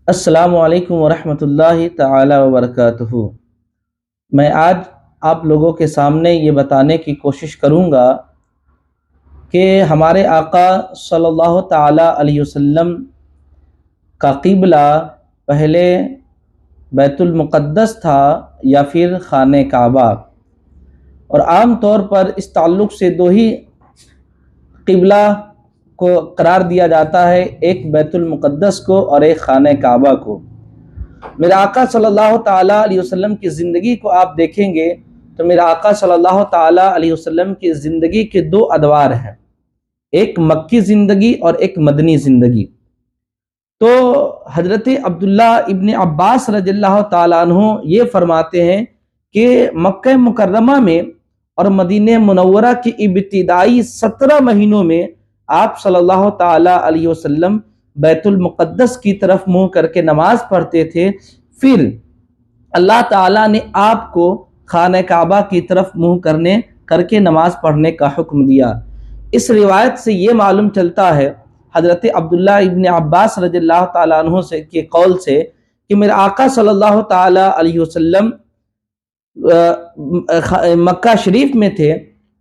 السلام علیکم ورحمۃ اللہ تعالی وبرکاتہ۔ میں آج آپ لوگوں کے سامنے یہ بتانے کی کوشش کروں گا کہ ہمارے آقا صلی اللہ تعالی علیہ وسلم کا قبلہ پہلے بیت المقدس تھا یا پھر خانہ کعبہ، اور عام طور پر اس تعلق سے دو ہی قبلہ کو قرار دیا جاتا ہے، ایک بیت المقدس کو اور ایک خانہ کعبہ کو۔ میرے آقا صلی اللہ تعالیٰ علیہ وسلم کی زندگی کو آپ دیکھیں گے تو میرے آقا صلی اللہ تعالیٰ علیہ وسلم کی زندگی کے دو ادوار ہیں، ایک مکی زندگی اور ایک مدنی زندگی۔ تو حضرت عبداللہ ابن عباس رضی اللہ تعالیٰ عنہ یہ فرماتے ہیں کہ مکہ مکرمہ میں اور مدینہ منورہ کی ابتدائی 17 مہینوں میں آپ صلی اللہ تعالیٰ علیہ وسلم بیت المقدس کی طرف منہ کر کے نماز پڑھتے تھے، پھر اللہ تعالیٰ نے آپ کو خانہ کعبہ کی طرف منہ کر کے نماز پڑھنے کا حکم دیا۔ اس روایت سے یہ معلوم چلتا ہے حضرت عبداللہ ابن عباس رضی اللہ تعالیٰ عنہ سے کے قول سے کہ میرے آقا صلی اللہ تعالیٰ علیہ وسلم مکہ شریف میں تھے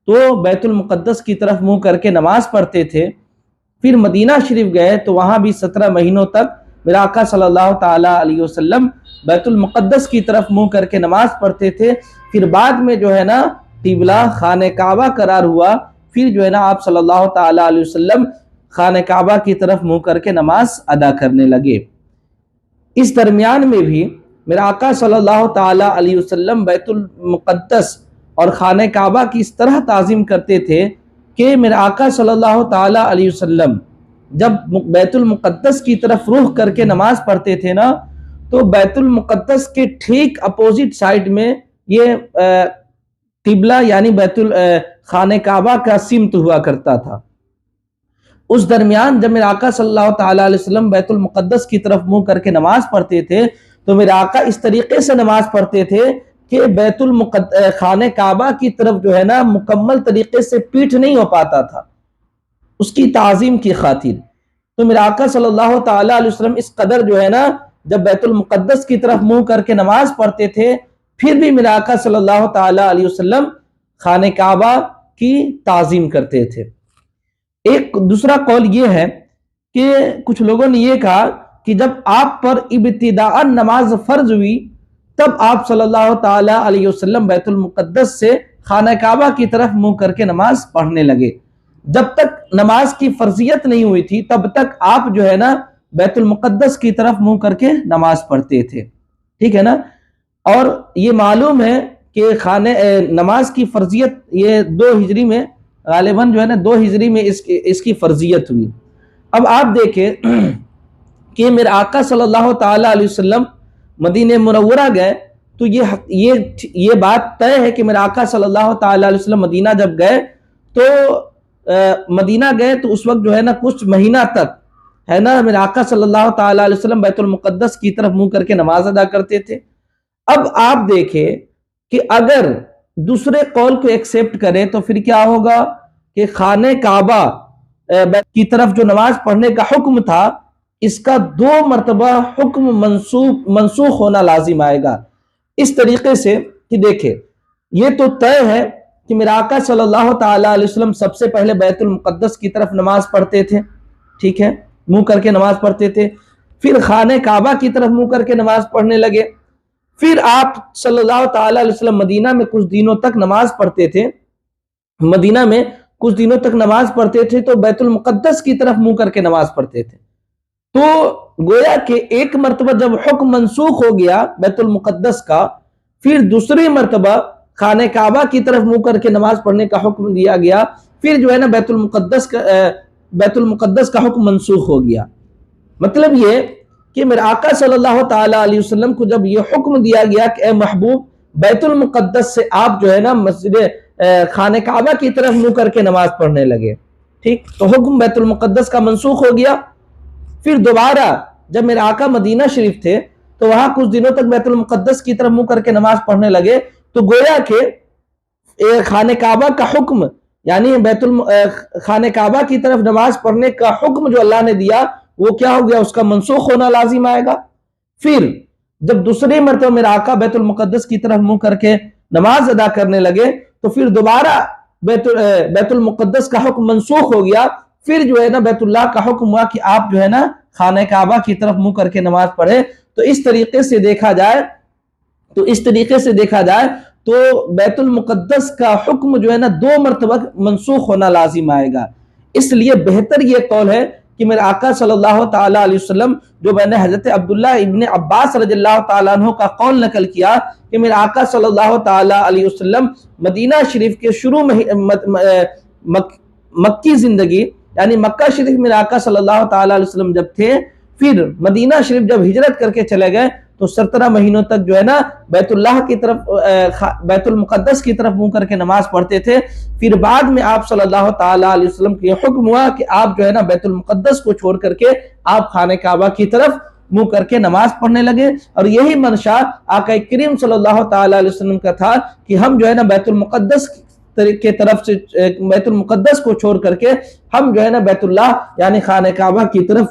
تو بیت المقدس کی طرف منہ کر کے نماز پڑھتے تھے، پھر مدینہ شریف گئے تو وہاں بھی 17 مہینوں تک میرے آقا صلی اللہ تعالیٰ علیہ وسلم بیت المقدس کی طرف منہ کر کے نماز پڑھتے تھے، پھر بعد میں جو ہے نا قبلہ خانہ کعبہ قرار ہوا، پھر جو ہے نا آپ صلی اللہ تعالیٰ علیہ وسلم خانہ کعبہ کی طرف منہ کر کے نماز ادا کرنے لگے۔ اس درمیان میں بھی میرے آقا صلی اللہ تعالیٰ علیہ وسلم بیت المقدس اور خانہ کعبہ کی اس طرح تعظیم کرتے تھے کہ میرے آقا صلی اللہ تعالیٰ علیہ وسلم جب بیت المقدس کی طرف رخ کر کے نماز پڑھتے تھے نا تو بیت المقدس کے ٹھیک اپوزٹ سائڈ میں یہ قبلہ یعنی خانہ کعبہ کا سمت ہوا کرتا تھا۔ اس درمیان جب میرے آقا صلی اللہ تعالیٰ علیہ وسلم بیت المقدس کی طرف منہ کر کے نماز پڑھتے تھے تو میرے آقا اس طریقے سے نماز پڑھتے تھے کہ خانہ کعبہ کی طرف جو ہے نا مکمل طریقے سے پیٹھ نہیں ہو پاتا تھا، اس کی تعظیم کی خاطر۔ تو میرے آقا صلی اللہ تعالیٰ علیہ وسلم اس قدر جو ہے نا جب بیت المقدس کی طرف منہ کر کے نماز پڑھتے تھے، پھر بھی میرے آقا صلی اللہ تعالیٰ علیہ وسلم خانہ کعبہ کی تعظیم کرتے تھے۔ ایک دوسرا قول یہ ہے کہ کچھ لوگوں نے یہ کہا کہ جب آپ پر ابتداء نماز فرض ہوئی تب آپ صلی اللہ تعالیٰ علیہ وسلم بیت المقدس سے خانہ کعبہ کی طرف منہ کر کے نماز پڑھنے لگے۔ جب تک نماز کی فرضیت نہیں ہوئی تھی تب تک آپ جو ہے نا بیت المقدس کی طرف منہ کر کے نماز پڑھتے تھے، ٹھیک ہے نا۔ اور یہ معلوم ہے کہ نماز کی فرضیت یہ 2 ہجری میں غالباً جو ہے نا 2 ہجری میں اس کی فرضیت ہوئی۔ اب آپ دیکھیں کہ میرے آقا صلی اللہ تعالیٰ علیہ وسلم مدینہ منورہ گئے تو یہ بات طے ہے کہ میرے آقا صلی اللہ تعالیٰ علیہ وسلم مدینہ جب گئے تو اس وقت جو ہے نا کچھ مہینہ تک ہے نا میرے آقا صلی اللہ تعالیٰ علیہ وسلم بیت المقدس کی طرف منہ کر کے نماز ادا کرتے تھے۔ اب آپ دیکھیں کہ اگر دوسرے قول کو ایکسیپٹ کریں تو پھر کیا ہوگا کہ خانہ کعبہ کی طرف جو نماز پڑھنے کا حکم تھا اس کا 2 مرتبہ حکم منسوخ ہونا لازم آئے گا، اس طریقے سے کہ دیکھیں یہ تو طے ہے کہ میرے آقا صلی اللہ تعالیٰ علیہ وسلم سب سے پہلے بیت المقدس کی طرف نماز پڑھتے تھے، ٹھیک ہے، منہ کر کے نماز پڑھتے تھے، پھر خانہ کعبہ کی طرف منہ کر کے نماز پڑھنے لگے، پھر آپ صلی اللہ تعالیٰ علیہ وسلم مدینہ میں کچھ دنوں تک نماز پڑھتے تھے، تو بیت المقدس کی طرف منہ کر کے نماز پڑھتے تھے۔ تو گویا کہ ایک مرتبہ جب حکم منسوخ ہو گیا بیت المقدس کا، پھر دوسری مرتبہ خانہ کعبہ کی طرف منہ کر کے نماز پڑھنے کا حکم دیا گیا، پھر جو ہے نا بیت المقدس کا حکم منسوخ ہو گیا۔ مطلب یہ کہ میرے آقا صلی اللہ تعالیٰ علیہ وسلم کو جب یہ حکم دیا گیا کہ اے محبوب بیت المقدس سے آپ جو ہے نا خانہ کعبہ کی طرف منہ کر کے نماز پڑھنے لگے، ٹھیک، تو حکم بیت المقدس کا منسوخ ہو گیا۔ پھر دوبارہ جب میرے آقا مدینہ شریف تھے تو وہاں کچھ دنوں تک بیت المقدس کی طرف منہ کر کے نماز پڑھنے لگے، تو گویا کہ خانہ کعبہ کا حکم یعنی خانہ کعبہ کی طرف نماز پڑھنے کا حکم جو اللہ نے دیا وہ کیا ہو گیا، اس کا منسوخ ہونا لازم آئے گا۔ پھر جب دوسری مرتبہ میرا آقا بیت المقدس کی طرف منہ کر کے نماز ادا کرنے لگے تو پھر دوبارہ بیت المقدس کا حکم منسوخ ہو گیا. پھر جو ہے نا بیت اللہ کا حکم ہوا کہ آپ جو ہے نا خانہ کعبہ کی طرف منہ کر کے نماز پڑھے. تو اس طریقے سے دیکھا جائے تو بیت المقدس کا حکم جو ہے نا 2 مرتبہ منسوخ ہونا لازم آئے گا. اس لیے بہتر یہ قول ہے کہ میرے آقا صلی اللہ تعالیٰ علیہ وسلم، جو میں نے حضرت عبداللہ ابن عباس رضی اللہ تعالیٰ عنہ کا قول نقل کیا کہ میرے آقا صلی اللہ تعالیٰ علیہ وسلم مدینہ شریف کے شروع میں مکی زندگی یعنی مکہ شریف میرے آقا صلی اللہ تعالیٰ علیہ وسلم جب تھے، پھر مدینہ شریف جب ہجرت کر کے چلے گئے تو 17 مہینوں تک جو ہے نا بیت اللہ کی طرف بیت المقدس کی طرف منہ کر کے نماز پڑھتے تھے. پھر بعد میں آپ صلی اللہ تعالیٰ علیہ وسلم کو یہ حکم ہوا کہ آپ جو ہے نا بیت المقدس کو چھوڑ کر کے آپ خانہ کعبہ کی طرف منہ کر کے نماز پڑھنے لگے. اور یہی منشا آقا کریم صلی اللہ تعالیٰ علیہ وسلم کا تھا کہ ہم جو ہے نا بیت المقدس کی طرف سے بیت المقدس کو چھوڑ کر کے ہم جو ہے نا بیت اللہ یعنی خانہ کعبہ کی طرف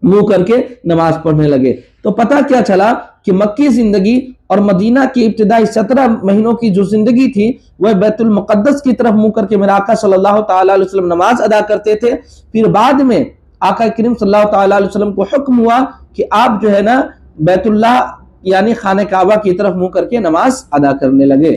منہ کر کے نماز پڑھنے لگے. تو پتہ کیا چلا کہ مکی زندگی اور مدینہ کی ابتدائی 17 مہینوں کی جو زندگی تھی وہ بیت المقدس کی طرف منہ کر کے میرے آقا صلی اللہ تعالیٰ علیہ وسلم نماز ادا کرتے تھے. پھر بعد میں آقا کریم صلی اللہ تعالیٰ علیہ وسلم کو حکم ہوا کہ آپ جو ہے نا بیت اللہ یعنی خانہ کعبہ کی طرف منہ کر کے نماز ادا کرنے لگے.